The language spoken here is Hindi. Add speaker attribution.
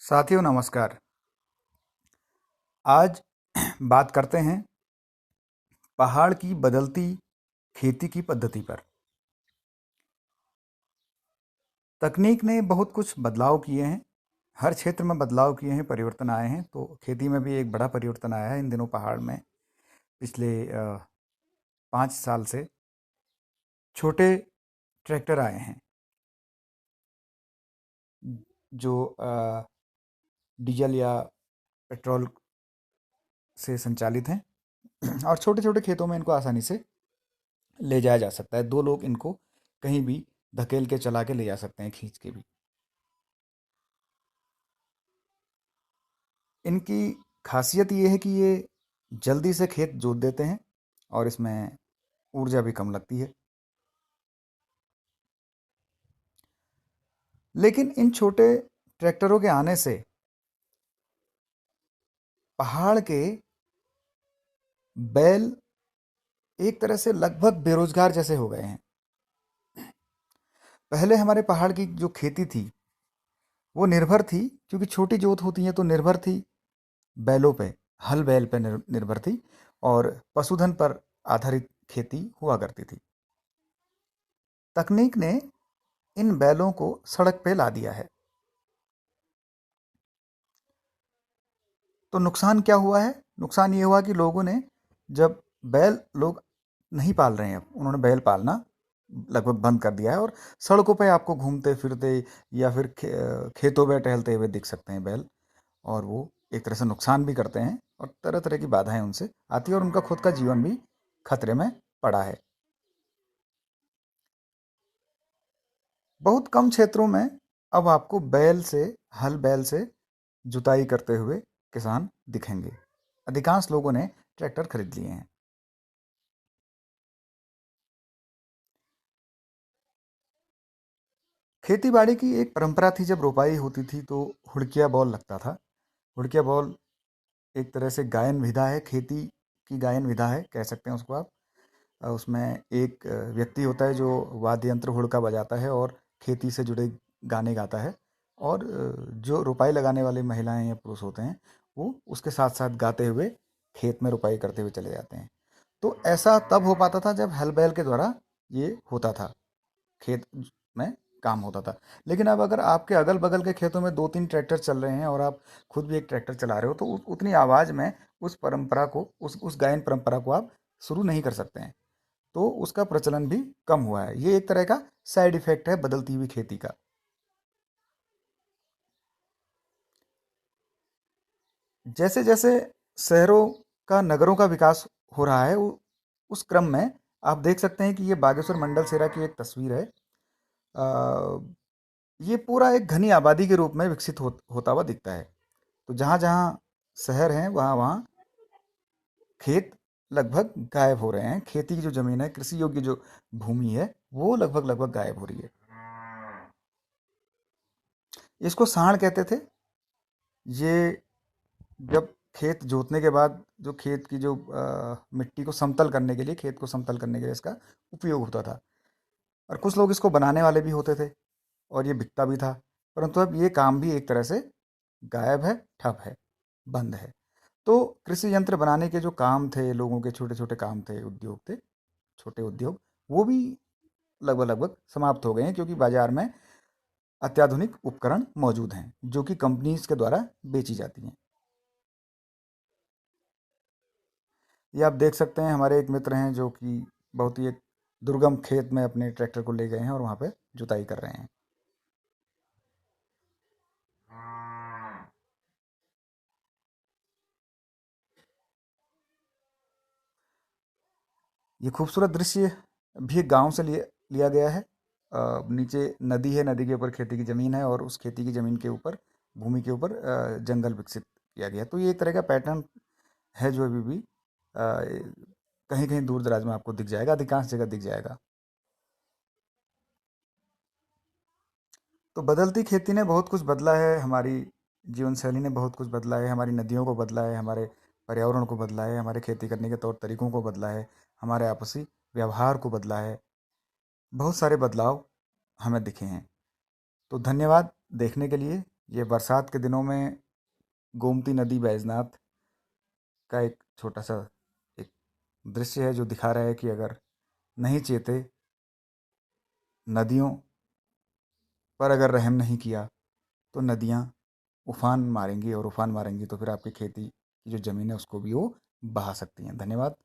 Speaker 1: साथियों नमस्कार। आज बात करते हैं पहाड़ की बदलती खेती की पद्धति पर। तकनीक ने बहुत कुछ बदलाव किए हैं, हर क्षेत्र में बदलाव किए हैं, परिवर्तन आए हैं। तो खेती में भी एक बड़ा परिवर्तन आया है इन दिनों पहाड़ में। पिछले 5 साल से छोटे ट्रैक्टर आए हैं जो डीजल या पेट्रोल से संचालित हैं और छोटे छोटे खेतों में इनको आसानी से ले जाया जा सकता है। 2 लोग इनको कहीं भी धकेल के चला के ले जा सकते हैं, खींच के भी। इनकी खासियत ये है कि ये जल्दी से खेत जोत देते हैं और इसमें ऊर्जा भी कम लगती है। लेकिन इन छोटे ट्रैक्टरों के आने से पहाड़ के बैल एक तरह से लगभग बेरोजगार जैसे हो गए हैं। पहले हमारे पहाड़ की जो खेती थी वो निर्भर थी, क्योंकि छोटी जोत होती है तो निर्भर थी बैलों पे, हल बैल पे निर्भर थी और पशुधन पर आधारित खेती हुआ करती थी। तकनीक ने इन बैलों को सड़क पे ला दिया है। तो नुकसान क्या हुआ है? नुकसान ये हुआ कि लोगों ने, जब बैल लोग नहीं पाल रहे हैं, अब उन्होंने बैल पालना लगभग बंद कर दिया है और सड़कों पे आपको घूमते फिरते या फिर खेतों में टहलते हुए दिख सकते हैं बैल। और वो एक तरह से नुकसान भी करते हैं और तरह तरह की बाधाएं उनसे आती है और उनका खुद का जीवन भी खतरे में पड़ा है। बहुत कम क्षेत्रों में अब आपको हल बैल से जुताई करते हुए किसान दिखेंगे। अधिकांश लोगों ने ट्रैक्टर खरीद लिए हैं। खेती बाड़ी की एक परंपरा थी, जब रोपाई होती थी तो हुड़किया बॉल लगता था। हुड़किया बॉल एक तरह से गायन विधा है, खेती की गायन विधा है, कह सकते हैं उसको आप। उसमें एक व्यक्ति होता है जो वाद्य यंत्र हुड़का बजाता है और खेती से जुड़े गाने गाता है। और जो रुपाई लगाने वाली महिलाएं या पुरुष होते हैं वो उसके साथ साथ गाते हुए खेत में रुपाई करते हुए चले जाते हैं। तो ऐसा तब हो पाता था जब हल बैल के द्वारा ये होता था, खेत में काम होता था। लेकिन अब अगर आपके अगल बगल के खेतों में 2-3 ट्रैक्टर चल रहे हैं और आप खुद भी एक ट्रैक्टर चला रहे हो, तो उतनी आवाज़ में उस परंपरा को, उस गायन परंपरा को आप शुरू नहीं कर सकते हैं। तो उसका प्रचलन भी कम हुआ है। ये एक तरह का साइड इफेक्ट है बदलती हुई खेती का। जैसे जैसे शहरों का, नगरों का विकास हो रहा है, उस क्रम में आप देख सकते हैं कि ये बागेश्वर मंडल सेरा की एक तस्वीर है। अ, ये पूरा एक घनी आबादी के रूप में विकसित होता हुआ दिखता है। तो जहाँ जहाँ शहर हैं वहाँ वहाँ खेत लगभग गायब हो रहे हैं। खेती की जो जमीन है, कृषि योग्य जो भूमि है, वो लगभग लगभग गायब हो रही है। इसको सांड कहते थे। ये जब खेत जोतने के बाद जो खेत की जो मिट्टी को समतल करने के लिए, खेत को समतल करने के लिए इसका उपयोग होता था। और कुछ लोग इसको बनाने वाले भी होते थे और ये बिकता भी था। परंतु अब ये काम भी एक तरह से गायब है, ठप है, बंद है। तो कृषि यंत्र बनाने के जो काम थे, लोगों के छोटे छोटे काम थे, उद्योग थे, छोटे उद्योग, वो भी लगभग लगभग समाप्त हो गए हैं, क्योंकि बाजार में अत्याधुनिक उपकरण मौजूद हैं जो कि कंपनीज के द्वारा बेची जाती हैं। ये आप देख सकते हैं, हमारे एक मित्र हैं जो कि बहुत ही एक दुर्गम खेत में अपने ट्रैक्टर को ले गए हैं और वहाँ पे जुताई कर रहे हैं। ये खूबसूरत दृश्य भी एक गांव से लिया गया है। नीचे नदी है, नदी के ऊपर खेती की ज़मीन है और उस खेती की ज़मीन के ऊपर, भूमि के ऊपर जंगल विकसित किया गया है। तो ये एक तरह का पैटर्न है जो अभी भी कहीं कहीं दूर दराज में आपको दिख जाएगा, अधिकांश जगह दिख जाएगा। तो बदलती खेती ने बहुत कुछ बदला है, हमारी जीवन शैली ने बहुत कुछ बदला है, हमारी नदियों को बदला है, हमारे पर्यावरण को बदला है, हमारे खेती करने के तौर तरीकों को बदला है, हमारे आपसी व्यवहार को बदला है। बहुत सारे बदलाव हमें दिखे हैं। तो धन्यवाद देखने के लिए। ये बरसात के दिनों में गोमती नदी बैजनाथ का एक छोटा सा एक दृश्य है जो दिखा रहा है कि अगर नहीं चेते, नदियों पर अगर रहम नहीं किया, तो नदियाँ उफान मारेंगी, और उफान मारेंगी तो फिर आपकी खेती की जो ज़मीन है उसको भी वो बहा सकती हैं। धन्यवाद।